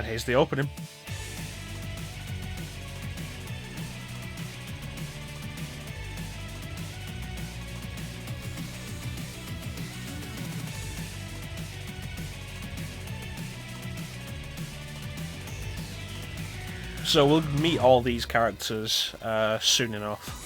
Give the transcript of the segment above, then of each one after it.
And here's the opening. So we'll meet all these characters soon enough.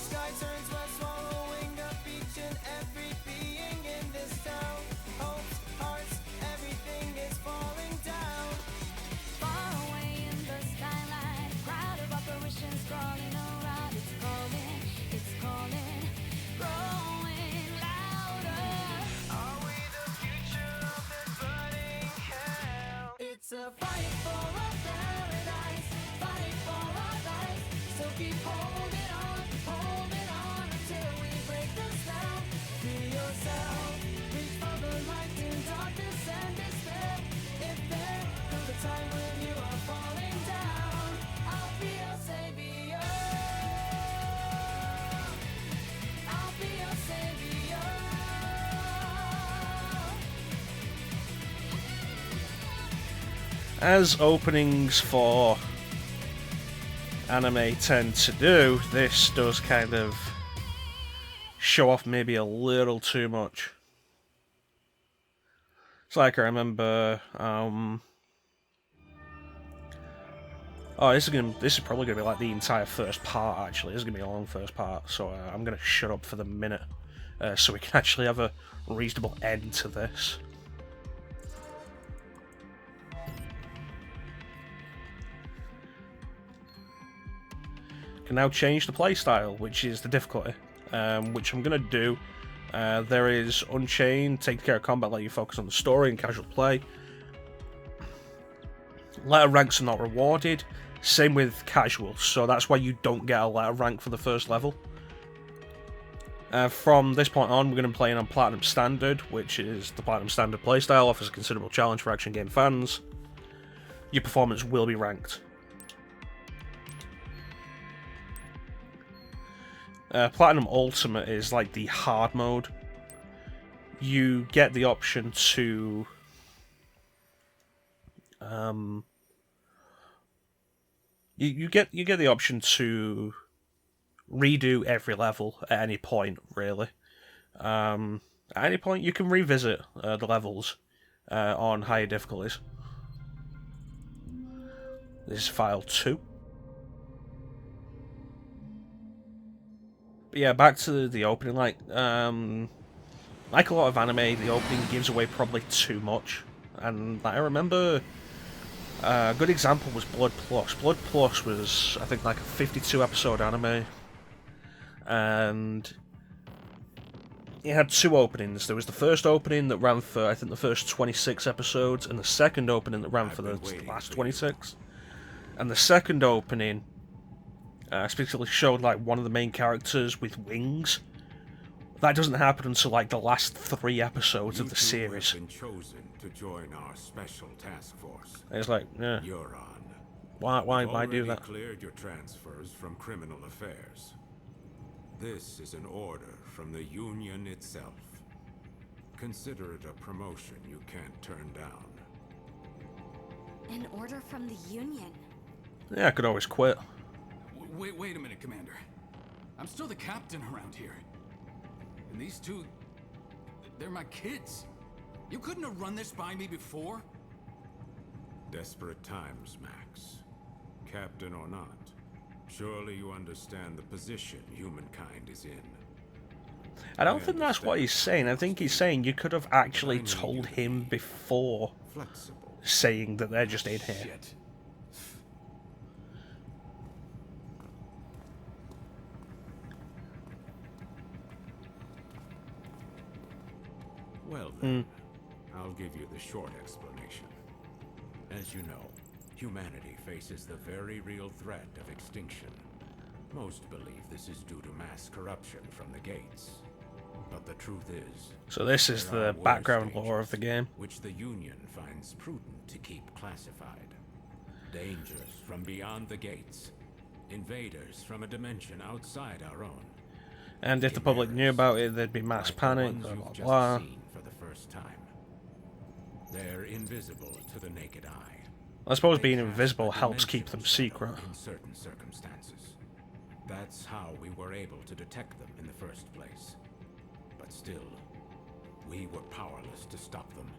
It's a fight for a paradise, fight for our lives. So keep holding on until we break the spell. Free yourself, reach for the light in darkness and despair. If there comes a time when you are falling down, I'll be your savior. I'll be your savior. As openings for anime tend to do, this does kind of show off maybe a little too much. It's like I remember, oh, this is probably gonna be like the entire first part. Actually, this is gonna be a long first part, so I'm gonna shut up for the minute, so we can actually have a reasonable end to this. Can now change the playstyle, which is the difficulty, which I'm going to do. There is Unchained, take care of combat, let you focus on the story and casual play. Letter ranks are not rewarded, same with casual, so that's why you don't get a letter rank for the first level. From this point on, we're going to be playing on Platinum Standard, which is the Platinum Standard playstyle, offers a considerable challenge for action game fans. Your performance will be ranked. Platinum Ultimate is like the hard mode. You get the option to you get the option to redo every level at any point, really. At any point you can revisit the levels on higher difficulties. This is file 2. But yeah, back to the opening. Like a lot of anime, the opening gives away probably too much. And I remember a good example was Blood Plus. Blood Plus was, I think, like a 52 episode anime, and it had 2 openings. There was the first opening that ran for, I think, the first 26 episodes, and the second opening that ran for the last 26. And the second opening specifically showed like one of the main characters with wings. That doesn't happen until like the last 3 episodes of the series. Been chosen to join our special task force. And it's like, yeah, NEURON. why do that? Cleared your transfers from criminal affairs. This is an order from the Union itself. Consider it a promotion you can't turn down. An order from the Union? Yeah, I could always quit. Wait a minute, Commander. I'm still the captain around here. And these two, they're my kids. You couldn't have run this by me before? Desperate times, Max. Captain or not, surely you understand the position humankind is in. I don't think that's what he's saying. I think he's saying you could have actually told him before saying that they're just in here. Shit. Well then, I'll give you the short explanation. As you know, humanity faces the very real threat of extinction. Most believe this is due to mass corruption from the gates. But the truth is... So this is the background lore of the game. Which the Union finds prudent to keep classified. Dangers from beyond the gates. Invaders from a dimension outside our own. And if the public knew about it, there'd be mass panic, blah blah blah. For the first time. They're invisible to the naked eye. I suppose They being cast invisible a helps keep them dimension secret. spell in certain circumstances. That's how we were able to detect them in the first place. But still, we were powerless to stop them.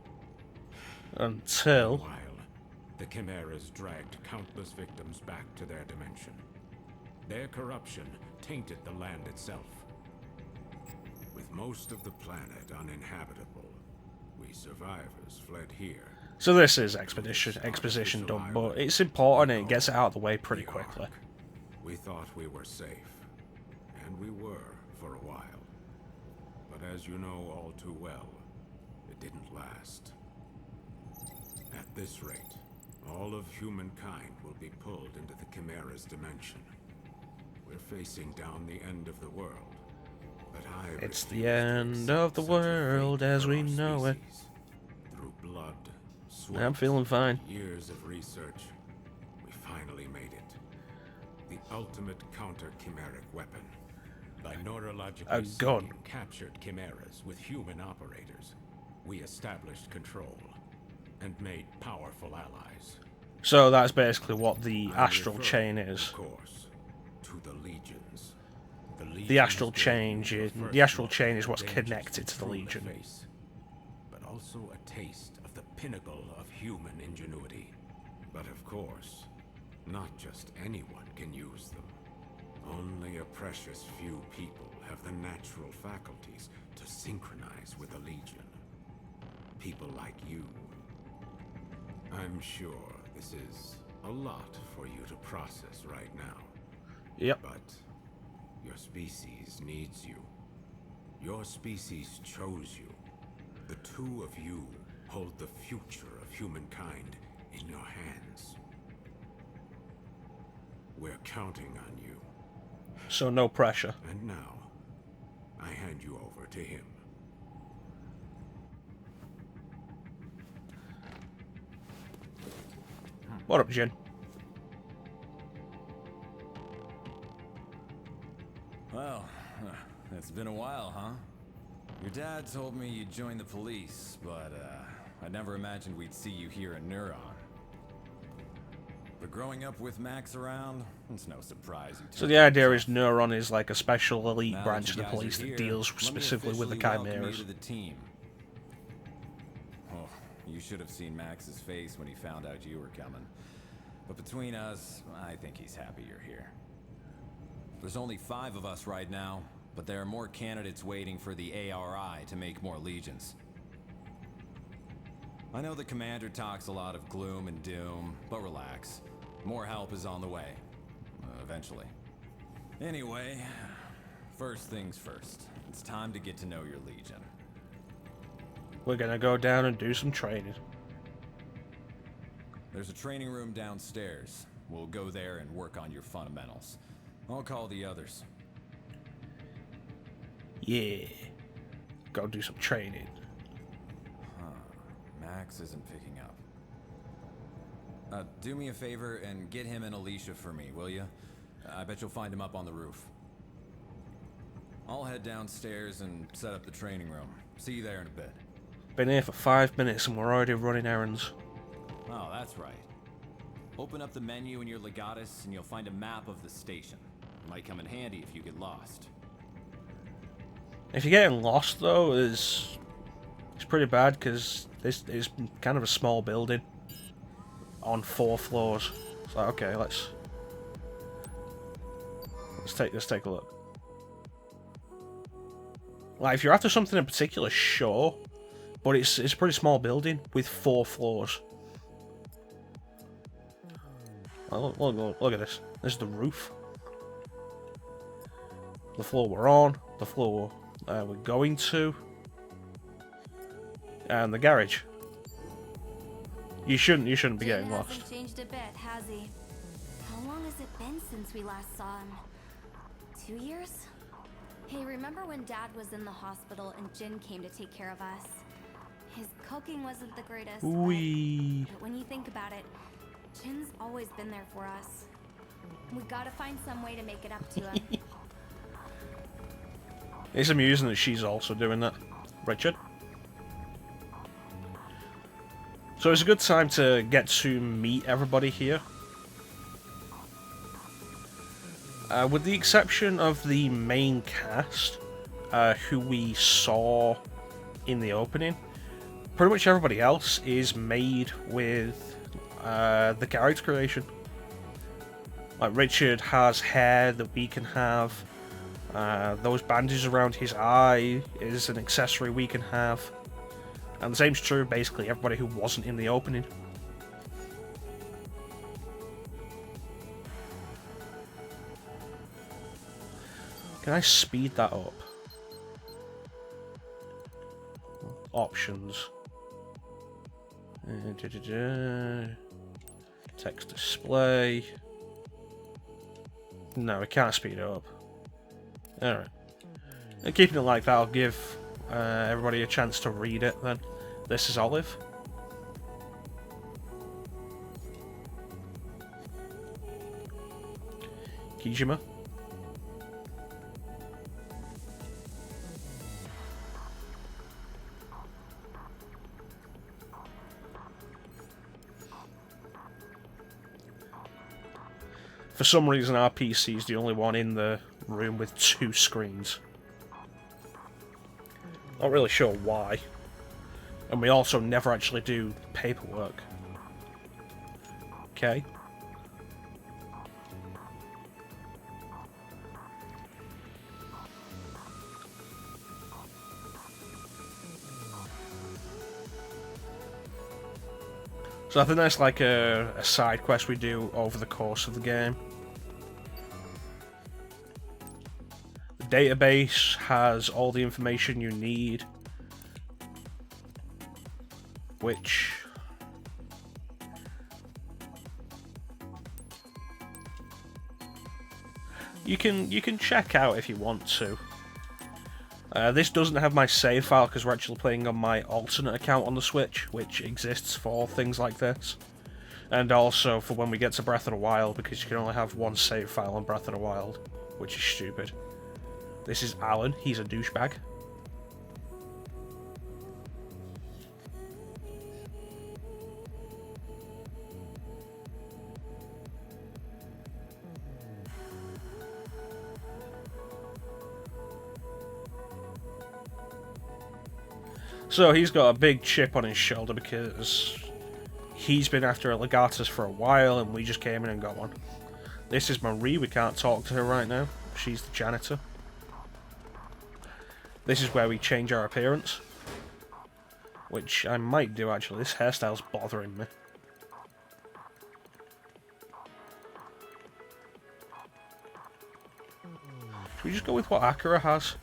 Until... Meanwhile, the Chimeras dragged countless victims back to their dimension. Their corruption tainted the land itself. With most of the planet uninhabitable, we survivors fled here. So this is exposition done, but it's important and it gets it out of the way pretty quickly. We thought we were safe, and we were for a while. But as you know all too well, it didn't last. At this rate, all of humankind will be pulled into the Chimera's dimension. We're facing down the end of the world, but It's the end of the world as we know it. Through blood, sweat, I'm feeling fine. years of research, we finally made it. The ultimate counter-chimeric weapon. By neurologically A gun. seeking captured chimeras with human operators, we established control and made powerful allies. So that's basically what the I astral refer, chain is. Of course, to the legions. The astral gave change you is first the astral look chain at is what's dangers connected to the through Legion. face, but also a taste of the pinnacle of human ingenuity. But of course, not just anyone can use them. Only a precious few people have the natural faculties to synchronize with the Legion. People like you. I'm sure this is a lot for you to process right now. Yep. But your species needs you. Your species chose you. The two of you hold the future of humankind in your hands. We're counting on you. So no pressure. And now, I hand you over to him. What up, Jin? Well, it's been a while, huh? Your dad told me you'd join the police, but I never imagined we'd see you here in NEURON. But growing up with Max around, it's no surprise. So the idea is NEURON is like a special elite Now branch that of you the guys police are that here, deals let me specifically with the officially welcome you chimeras. to the team. Oh, you should have seen Max's face when he found out you were coming. But between us, I think he's happy you're here. There's only 5 of us right now, but there are more candidates waiting for the ARI to make more legions. I know the commander talks a lot of gloom and doom, but relax. More help is on the way. Eventually. Anyway, first things first. It's time to get to know your legion. We're gonna go down and do some training. There's a training room downstairs. We'll go there and work on your fundamentals. I'll call the others. Yeah. Go do some training. Max isn't picking up. Do me a favor and get him and Alicia for me, will you? I bet you'll find him up on the roof. I'll head downstairs and set up the training room. See you there in a bit. Been here for 5 minutes and we're already running errands. Oh, that's right. Open up the menu in your Legatus and you'll find a map of the station. It might come in handy if you get lost. If you're getting lost though, it's pretty bad because this is kind of a small building on 4 floors. It's like, okay, let's take a look. Like if you're after something in particular, sure, but it's a pretty small building with 4 floors. Oh, look at this. This is the roof. The floor we're on, the floor we're going to, and the garage. You shouldn't be getting Jin lost. hasn't changed a bit, has he? How long has it been since we last saw him? 2 years? Hey, remember when Dad was in the hospital and Jin came to take care of us? His cooking wasn't the greatest. Wee. But when you think about it, Jin's always been there for us. We gotta find some way to make it up to him. It's amusing that she's also doing that. Richard? So it's a good time to get to meet everybody here. With the exception of the main cast, who we saw in the opening, pretty much everybody else is made with the character creation. Like Richard has hair that we can have. Those bandages around his eye is an accessory we can have. And the same's true of basically everybody who wasn't in the opening. Can I speed that up? Options. Text display. No, we can't speed it up. Alright. And keeping it like that, I'll give everybody a chance to read it then. This is Olive. Kijima. For some reason, our PC is the only one in the room with 2 screens. Not really sure why. And we also never actually do paperwork. Okay. So I think that's like a side quest we do over the course of the game. The database has all the information you need, which you can check out if you want to. This doesn't have my save file because we're actually playing on my alternate account on the Switch, which exists for things like this. And also for when we get to Breath of the Wild, because you can only have one save file on Breath of the Wild, which is stupid. This is Alan, he's a douchebag. So he's got a big chip on his shoulder because he's been after alligators for a while and we just came in and got one. This is Marie, we can't talk to her right now. She's the janitor. This is where we change our appearance. Which I might do actually, this hairstyle's bothering me. Should we just go with what Akira has?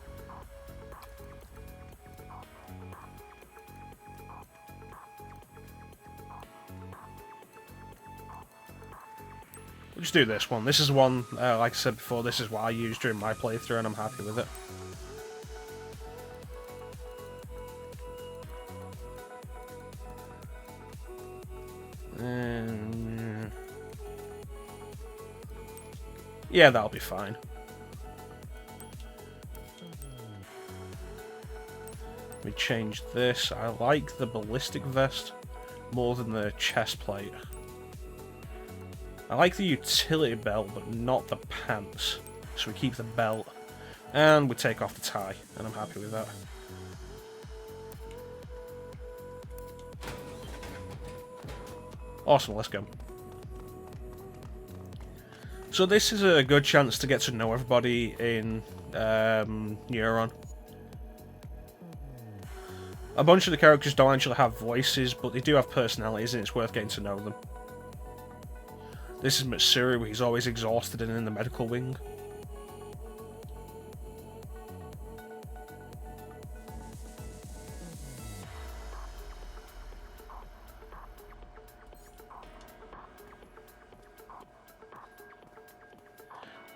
We'll just do this one. This is one, like I said before, this is what I used during my playthrough and I'm happy with it. Yeah, that'll be fine. We change this. I like the ballistic vest more than the chest plate. I like the utility belt, but not the pants. So we keep the belt. And we take off the tie, and I'm happy with that. Awesome, let's go. So this is a good chance to get to know everybody in NEURON. A bunch of the characters don't actually have voices, but they do have personalities, and it's worth getting to know them. This is Matsuri, where he's always exhausted and in the medical wing.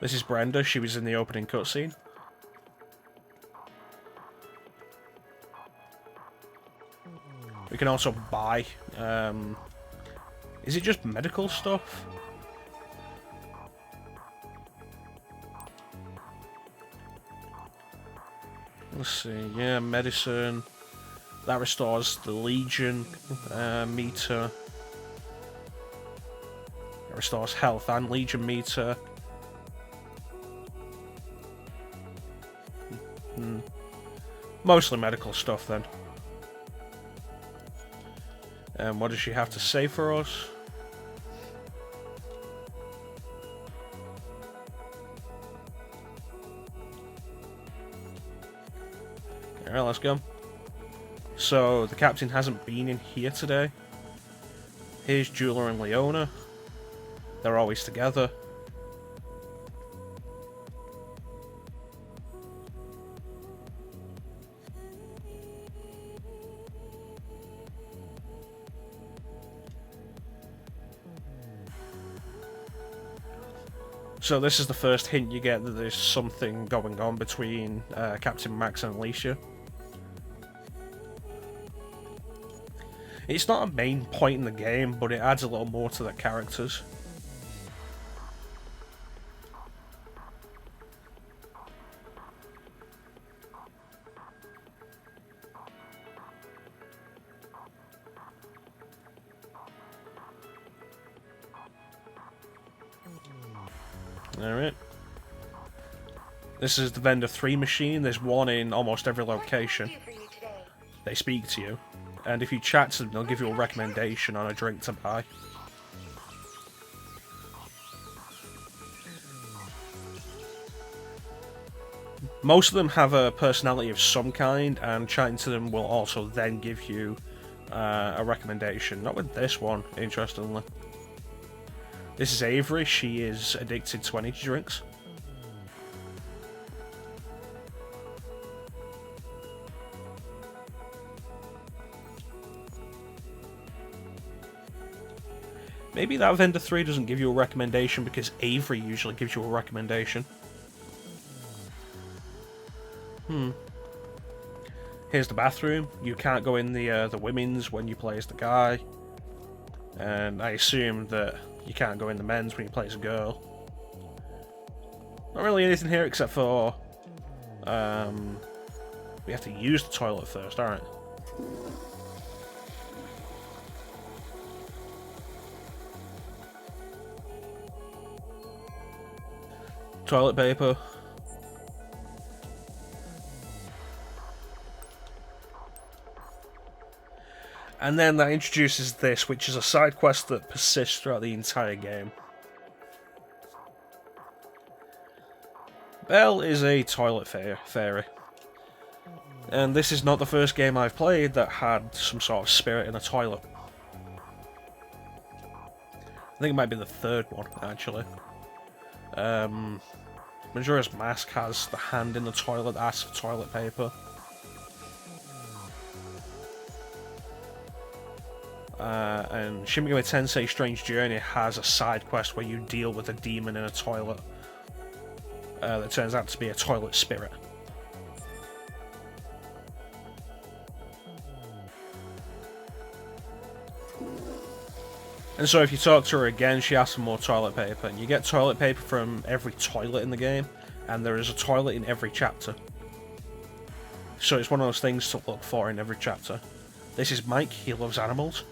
This is Brenda, she was in the opening cutscene. We can also buy, is it just medical stuff? Let's see, yeah, medicine. That restores the Legion meter. It restores health and Legion meter. Mostly medical stuff then. And what does she have to say for us? Alright, let's go. So, the captain hasn't been in here today. Here's Julia and Leona. They're always together. So this is the first hint you get that there's something going on between Captain Max and Alicia. It's not a main point in the game, but it adds a little more to the characters. Alright. This is the Vendor 3 machine. There's one in almost every location. They speak to you. And if you chat to them, they'll give you a recommendation on a drink to buy. Most of them have a personality of some kind, and chatting to them will also then give you a recommendation. Not with this one, interestingly. This is Avery. She is addicted to energy drinks. Maybe that Vendor 3 doesn't give you a recommendation because Avery usually gives you a recommendation. Here's the bathroom. You can't go in the women's when you play as the guy. And I assume that you can't go in the men's when you play as a girl. Not really anything here except for... we have to use the toilet first, alright. Toilet paper. And then that introduces this, which is a side quest that persists throughout the entire game. Belle is a toilet fairy. And this is not the first game I've played that had some sort of spirit in a toilet. I think it might be the third one, actually. Majora's Mask has the hand in the toilet that asks for toilet paper. And Shin Megami Tensei Strange Journey has a side quest where you deal with a demon in a toilet that turns out to be a toilet spirit. And so if you talk to her again, she asks for more toilet paper. And you get toilet paper from every toilet in the game, and there is a toilet in every chapter. So it's one of those things to look for in every chapter. This is Mike, he loves animals.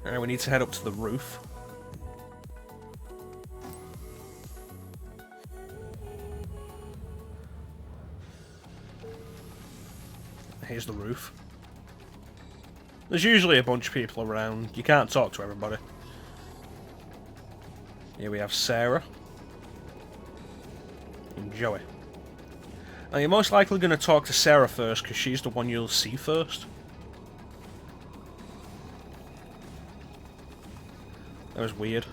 Alright, we need to head up to the roof. Here's the roof. There's usually a bunch of people around. You can't talk to everybody. Here we have Sarah. And Joey. Now you're most likely going to talk to Sarah first because she's the one you'll see first. That was weird.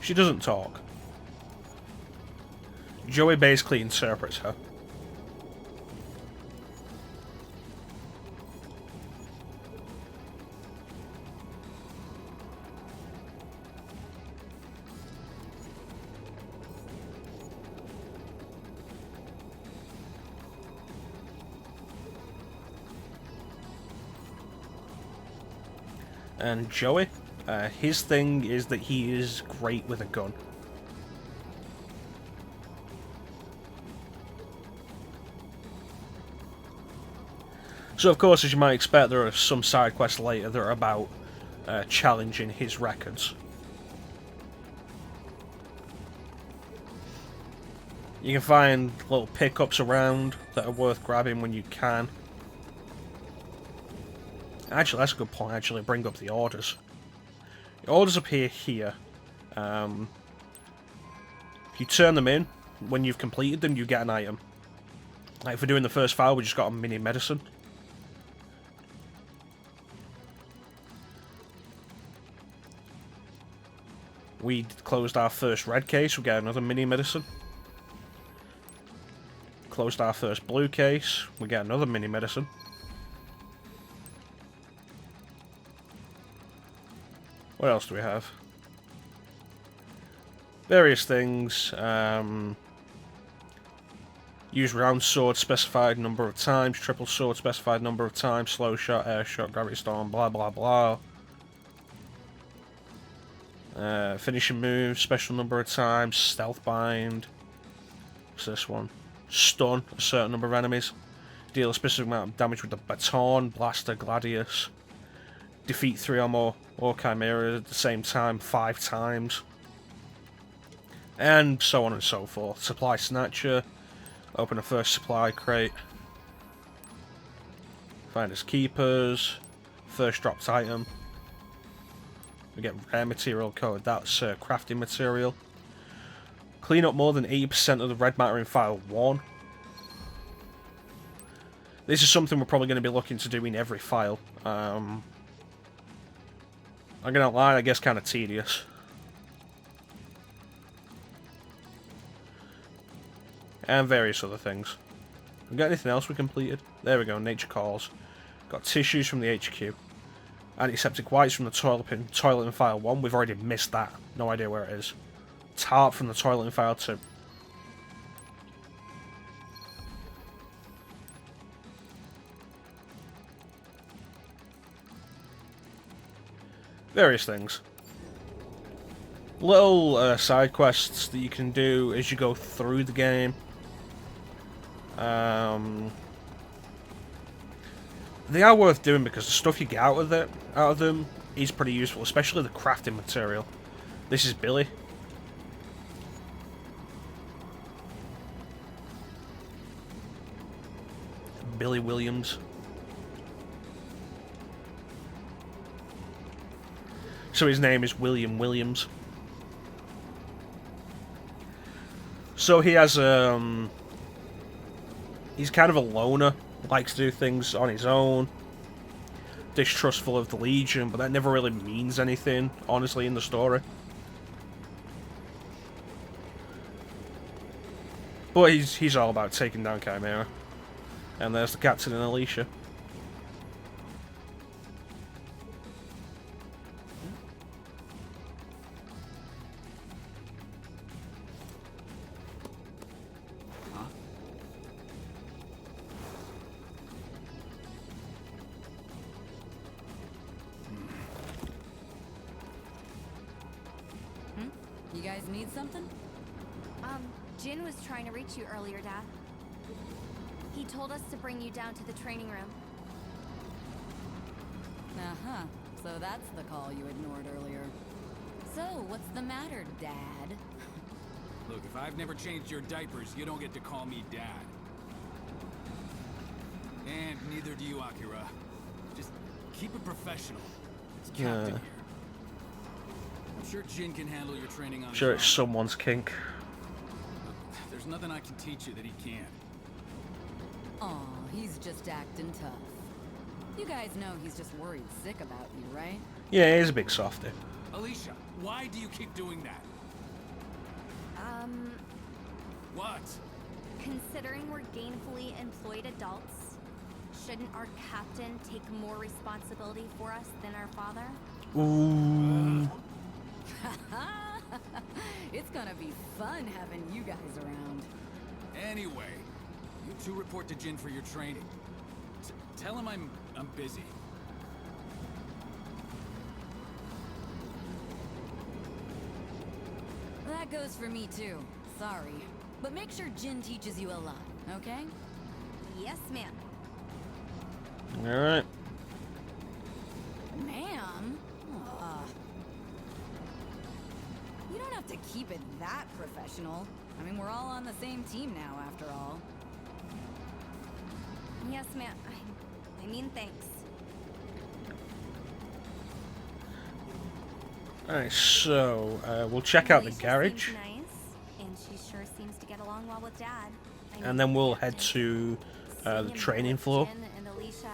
She doesn't talk. Joey basically interprets her. And Joey, his thing is that he is great with a gun. So of course, as you might expect, there are some side quests later that are about challenging his records. You can find little pickups around that are worth grabbing when you can. Actually, that's a good point, actually, bring up the orders. The orders appear here. If you turn them in, when you've completed them, you get an item. Like for doing the first file, we just got a mini medicine. We closed our first red case, we get another mini medicine. Closed our first blue case, we get another mini medicine. What else do we have? Various things. Use round sword specified number of times, triple sword specified number of times, slow shot, air shot, gravity storm, blah blah blah. Finishing move, special number of times, stealth bind. What's this one? Stun a certain number of enemies. Deal a specific amount of damage with the baton, blaster, gladius. Defeat 3 or more Chimera at the same time 5 times. And so on and so forth. Supply snatcher. Open a first supply crate. Find his keepers. First dropped item. We get rare material code. That's crafting material. Clean up more than 80% of the red matter in file 1. This is something we're probably going to be looking to do in every file. I'm gonna lie, I guess kind of tedious. And various other things. We got anything else we completed? There we go, nature calls. Got tissues from the HQ. Antiseptic wipes from the toilet in file 1. We've already missed that. No idea where it is. Tarp from the toilet in file 2. Various things. Little side quests that you can do as you go through the game. They are worth doing because the stuff you get out of them is pretty useful, especially the crafting material. This is Billy. Billy Williams. So his name is William Williams. So he has he's kind of a loner, likes to do things on his own, distrustful of the Legion, but that never really means anything, honestly, in the story. But he's all about taking down Chimera. And there's the captain and Alicia. You guys need something? Jin was trying to reach you earlier, Dad. He told us to bring you down to the training room. Uh-huh. So that's the call you ignored earlier. So, what's the matter, Dad? Look, if I've never changed your diapers, you don't get to call me Dad. And neither do you, Akira. Just keep it professional. It's Captain here. I'm sure Jin can handle your training on Sure, his it's own. someone's kink. There's nothing I can teach you that he can't. Aw, he's just acting tough. You guys know he's just worried sick about you, right? Yeah, he's a big softy. Alicia, why do you keep doing that? What? Considering we're gainfully employed adults, shouldn't our captain take more responsibility for us than our father? Ooh. It's gonna be fun having you guys around. Anyway, you two report to Jin for your training. Tell him I'm busy. goes for me too. Sorry. But make sure Jin teaches you a lot, okay? Yes, ma'am. Alright. Ma'am? You don't have to keep it that professional. I mean, we're all on the same team now, after all. Yes, ma'am. I mean, thanks. Alright, so we'll check out the Alicia garage, seems nice, and she sure seems to get along well with Dad. I mean, and then we'll head to the seeing him training with floor. Jin and Alicia,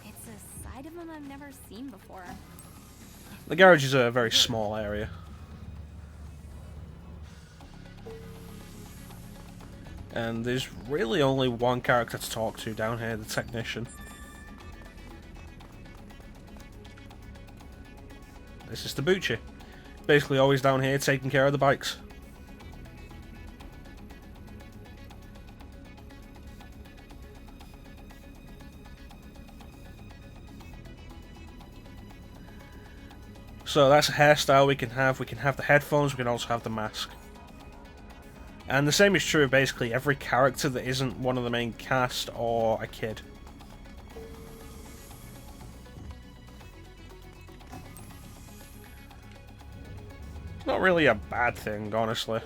it's a side of him I've never seen before. The garage is a very small area. And there's really only one character to talk to down here, the technician. This is Tabuchi. Basically always down here taking care of the bikes. So that's a hairstyle we can have. We can have the headphones, we can also have the mask. And the same is true of basically every character that isn't one of the main cast or a kid. Not really a bad thing, honestly.